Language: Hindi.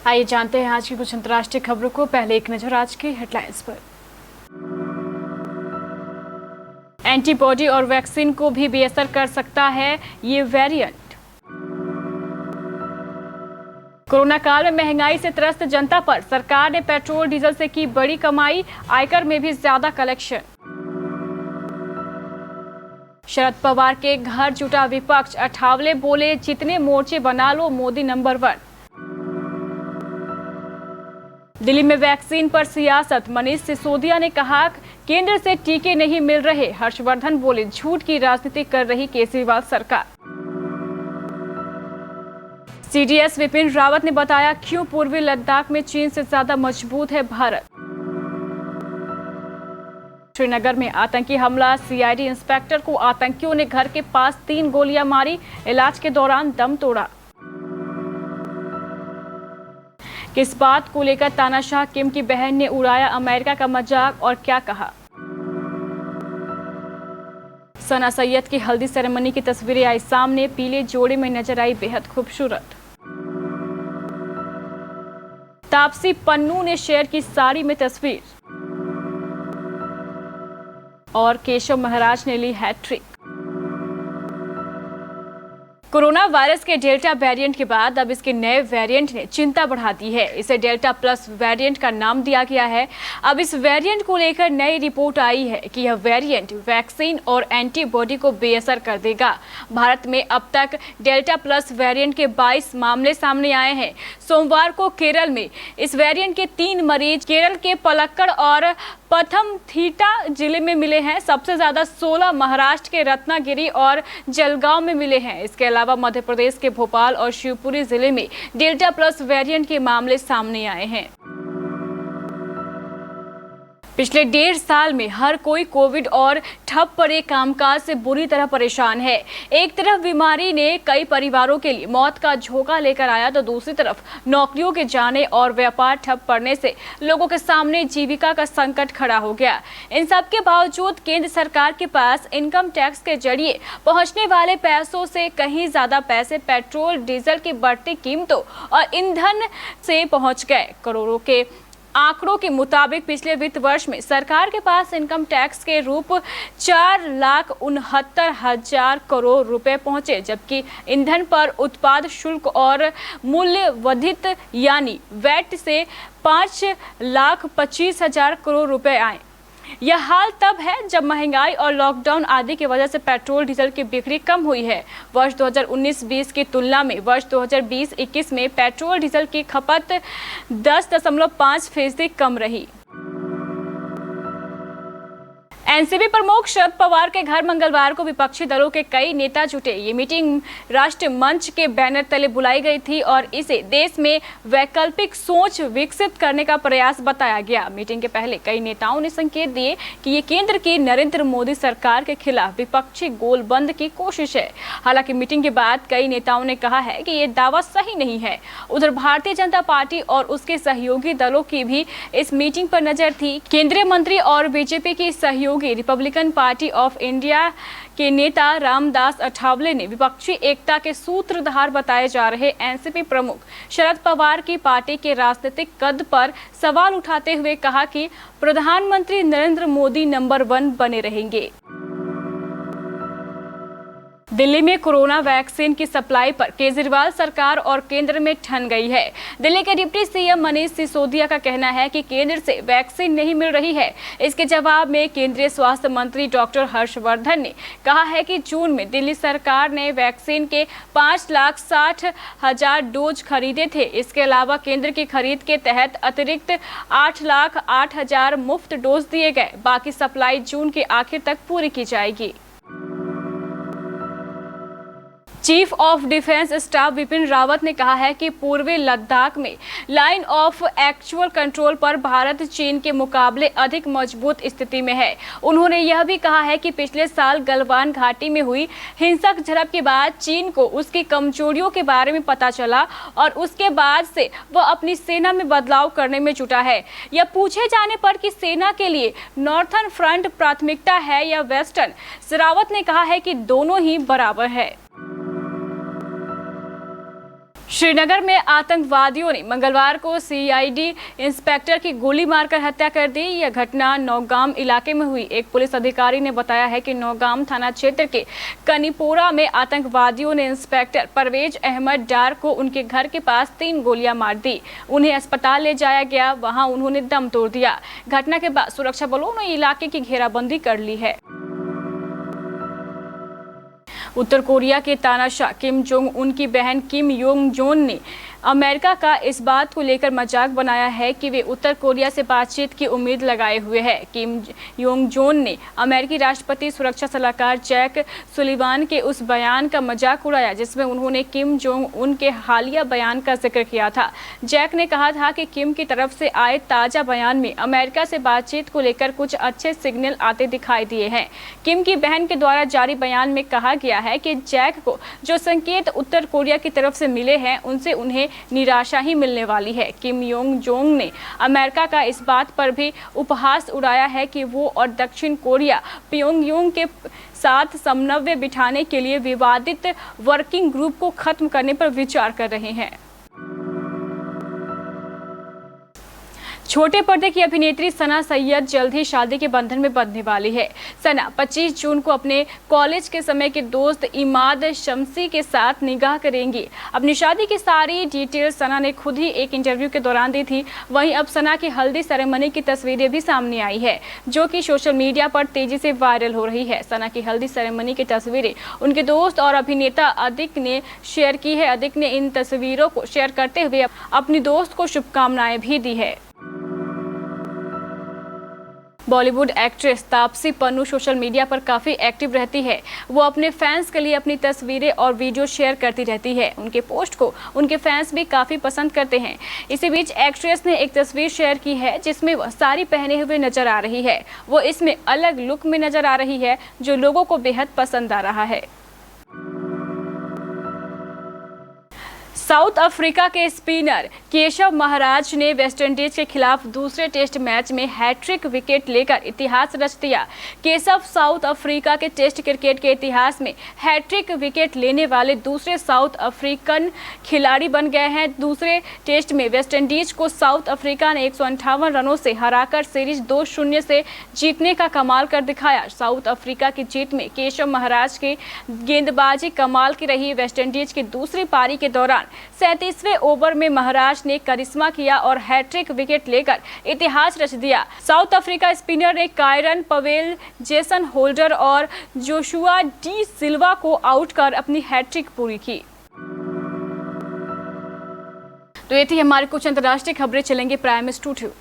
आइए जानते हैं आज की कुछ अंतर्राष्ट्रीय खबरों को। पहले एक नजर आज की हेडलाइंस पर। एंटीबॉडी और वैक्सीन को भी बेअसर कर सकता है ये वेरिएंट। कोरोना काल में महंगाई से त्रस्त जनता पर सरकार ने पेट्रोल डीजल से की बड़ी कमाई, आयकर में भी ज्यादा कलेक्शन। शरद पवार के घर जुटा विपक्ष, अठावले बोले जितने मोर्चे बना लो मोदी नंबर 1। दिल्ली में वैक्सीन पर सियासत, मनीष सिसोदिया ने कहा केंद्र से टीके नहीं मिल रहे। हर्षवर्धन बोले झूठ की राजनीति कर रही केजरीवाल सरकार। सीडीएस विपिन रावत ने बताया क्यों पूर्वी लद्दाख में चीन से ज्यादा मजबूत है भारत। श्रीनगर में आतंकी हमला, सीआईडी इंस्पेक्टर को आतंकियों ने घर के पास 3 गोलियां मारी, इलाज के दौरान दम तोड़ा। किस बात को लेकर तानाशाह किम की बहन ने उड़ाया अमेरिका का मजाक और क्या कहा। सना सैयद की हल्दी सेरेमनी की तस्वीरें आई सामने, पीले जोड़े में नजर आई बेहद खूबसूरत। तापसी पन्नू ने शेयर की साड़ी में तस्वीर और केशव महाराज ने ली हैट्रिक। कोरोना वायरस के डेल्टा वेरिएंट के बाद अब इसके नए वेरिएंट ने चिंता बढ़ा दी है। इसे डेल्टा प्लस वेरिएंट का नाम दिया गया है। अब इस वेरिएंट को लेकर नई रिपोर्ट आई है कि यह वेरिएंट वैक्सीन और एंटीबॉडी को बेअसर कर देगा। भारत में अब तक डेल्टा प्लस वेरिएंट के 22 मामले सामने आए हैं। सोमवार को केरल में इस वेरिएंट के 3 मरीज केरल के पलक्कड़ और पथनमथिट्टा जिले में मिले हैं। सबसे ज्यादा 16 महाराष्ट्र के रत्नागिरी और जलगांव में मिले हैं। इसके अलावा मध्य प्रदेश के भोपाल और शिवपुरी जिले में डेल्टा प्लस वेरिएंट के मामले सामने आए हैं। पिछले 1.5 साल में हर कोई कोविड और ठप पड़े कामकाज से बुरी तरह परेशान है। एक तरफ बीमारी ने कई परिवारों के लिए मौत का झोंका लेकर आया तो दूसरी तरफ नौकरियों के जाने और व्यापार ठप पड़ने से लोगों के सामने जीविका का संकट खड़ा हो गया। इन सब के बावजूद केंद्र सरकार के पास इनकम टैक्स के जरिए पहुंचने वाले पैसों से कहीं ज्यादा पैसे पेट्रोल डीजल की बढ़ती कीमतों और ईंधन से पहुंच गए। करोड़ों के आंकड़ों के मुताबिक पिछले वित्त वर्ष में सरकार के पास इनकम टैक्स के रूप 4,69,000 करोड़ रुपए पहुंचे, जबकि ईंधन पर उत्पाद शुल्क और मूल्य वर्धित यानी वैट से 5,25,000 करोड़ रुपए आए। यह हाल तब है जब महंगाई और लॉकडाउन आदि की वजह से पेट्रोल डीजल की बिक्री कम हुई है। वर्ष 2019-20 की तुलना में वर्ष 2020-21 में पेट्रोल डीजल की खपत 10.5% कम रही। एनसीपी प्रमुख शरद पवार के घर मंगलवार को विपक्षी दलों के कई नेता जुटे। ये मीटिंग राष्ट्रीय मंच के बैनर तले बुलाई गई थी और इसे देश में वैकल्पिक सोच विकसित करने का प्रयास बताया गया। मीटिंग के पहले कई नेताओं ने संकेत दिए कि ये केंद्र की नरेंद्र मोदी सरकार के खिलाफ विपक्षी गोलबंद की कोशिश है। हालांकि मीटिंग के बाद कई नेताओं ने कहा है कि ये दावा सही नहीं है। उधर भारतीय जनता पार्टी और उसके सहयोगी दलों की भी इस मीटिंग पर नजर थी। केंद्रीय मंत्री और बीजेपी की सहयोगी रिपब्लिकन पार्टी ऑफ इंडिया के नेता रामदास अठावले ने विपक्षी एकता के सूत्रधार बताए जा रहे एनसीपी प्रमुख शरद पवार की पार्टी के राजनीतिक कद पर सवाल उठाते हुए कहा कि प्रधानमंत्री नरेंद्र मोदी नंबर 1 बने रहेंगे। दिल्ली में कोरोना वैक्सीन की सप्लाई पर केजरीवाल सरकार और केंद्र में ठन गई है। दिल्ली के डिप्टी सीएम मनीष सिसोदिया का कहना है कि केंद्र से वैक्सीन नहीं मिल रही है। इसके जवाब में केंद्रीय स्वास्थ्य मंत्री डॉक्टर हर्षवर्धन ने कहा है कि जून में दिल्ली सरकार ने वैक्सीन के 5,60,000 डोज खरीदे थे। इसके अलावा केंद्र की खरीद के तहत अतिरिक्त 8,08,000 मुफ्त डोज दिए गए। बाकी सप्लाई जून के आखिर तक पूरी की जाएगी। Chief of defence staff Vipin Rawat ने कहा है कि पूर्वी लद्दाख में लाइन ऑफ एक्चुअल कंट्रोल पर भारत चीन के मुकाबले अधिक मजबूत स्थिति में है। उन्होंने यह भी कहा है कि पिछले साल गलवान घाटी में हुई हिंसक झड़प के बाद चीन को उसकी कमजोरियों के बारे में पता चला और उसके बाद से वह अपनी सेना में बदलाव करने में जुटा है। यह पूछे जाने पर कि सेना के लिए नॉर्थर्न फ्रंट प्राथमिकता है या वेस्टर्न, रावत ने कहा है कि दोनों ही बराबर है। श्रीनगर में आतंकवादियों ने मंगलवार को सीआईडी इंस्पेक्टर की गोली मारकर हत्या कर दी। यह घटना नौगाम इलाके में हुई। एक पुलिस अधिकारी ने बताया है कि नौगाम थाना क्षेत्र के कनीपोरा में आतंकवादियों ने इंस्पेक्टर परवेज अहमद डार को उनके घर के पास 3 गोलियां मार दी। उन्हें अस्पताल ले जाया गया, वहां उन्होंने दम तोड़ दिया। घटना के बाद सुरक्षा बलों ने इलाके की घेराबंदी कर ली है। उत्तर कोरिया के तानाशाह किम जोंग उन की बहन किम योंग जोन ने अमेरिका का इस बात को लेकर मजाक बनाया है कि वे उत्तर कोरिया से बातचीत की उम्मीद लगाए हुए हैं। किम योंग जोन ने अमेरिकी राष्ट्रपति सुरक्षा सलाहकार जैक सुलिवान के उस बयान का मजाक उड़ाया जिसमें उन्होंने किम जोंग उन के हालिया बयान का जिक्र किया था। जैक ने कहा था कि किम की तरफ से आए ताज़ा बयान में अमेरिका से बातचीत को लेकर कुछ अच्छे सिग्नल आते दिखाई दिए हैं। किम की बहन के द्वारा जारी बयान में कहा गया है कि जैक को जो संकेत उत्तर कोरिया की तरफ से मिले हैं उनसे उन्हें निराशा ही मिलने वाली है। किम योंग जोंग ने अमेरिका का इस बात पर भी उपहास उड़ाया है कि वो और दक्षिण कोरिया प्योंगयांग के साथ समन्वय बिठाने के लिए विवादित वर्किंग ग्रुप को खत्म करने पर विचार कर रहे हैं। छोटे पर्दे की अभिनेत्री सना सैयद जल्द ही शादी के बंधन में बंधने वाली है। सना 25 जून को अपने कॉलेज के समय के दोस्त इमाद शम्सी के साथ निकाह करेंगी। अपनी शादी की सारी डिटेल सना ने खुद ही एक इंटरव्यू के दौरान दी थी। वहीं अब सना की हल्दी सेरेमनी की तस्वीरें भी सामने आई है जो कि सोशल मीडिया पर तेजी से वायरल हो रही है। सना की हल्दी सेरेमनी की तस्वीरें उनके दोस्त और अभिनेता अदिक ने शेयर की है। अदिक ने इन तस्वीरों को शेयर करते हुए अपनी दोस्त को शुभकामनाएं भी दी है। Bollywood actress Taapsee Pannu social media पर काफ़ी एक्टिव रहती है। वो अपने फैंस के लिए अपनी तस्वीरें और वीडियो शेयर करती रहती है। उनके पोस्ट को उनके फैंस भी काफ़ी पसंद करते हैं। इसी बीच एक्ट्रेस ने एक तस्वीर शेयर की है जिसमें वह साड़ी पहने हुए नजर आ रही है। वो इसमें अलग लुक में नजर आ रही है जो लोगों को बेहद पसंद आ रहा है। साउथ अफ्रीका के स्पिनर केशव महाराज ने वेस्टइंडीज के खिलाफ दूसरे टेस्ट मैच में हैट्रिक विकेट लेकर इतिहास रच दिया। केशव साउथ अफ्रीका के टेस्ट क्रिकेट के इतिहास में हैट्रिक विकेट लेने वाले दूसरे साउथ अफ्रीकन खिलाड़ी बन गए हैं। दूसरे टेस्ट में वेस्टइंडीज को साउथ अफ्रीका ने 158 रनों से हराकर सीरीज 2-0 से जीतने का कमाल कर दिखाया। साउथ अफ्रीका की जीत में केशव महाराज की गेंदबाजी कमाल की रही। वेस्टइंडीज की दूसरी पारी के दौरान 37वें ओवर में महाराज ने करिश्मा किया और हैट्रिक विकेट लेकर इतिहास रच दिया। साउथ अफ्रीका स्पिनर ने कायरन पवेल, जेसन होल्डर और जोशुआ डी सिल्वा को आउट कर अपनी हैट्रिक पूरी की। तो ये थी हमारी कुछ अंतर्राष्ट्रीय खबरें। चलेंगे प्राइम स्टूडियो।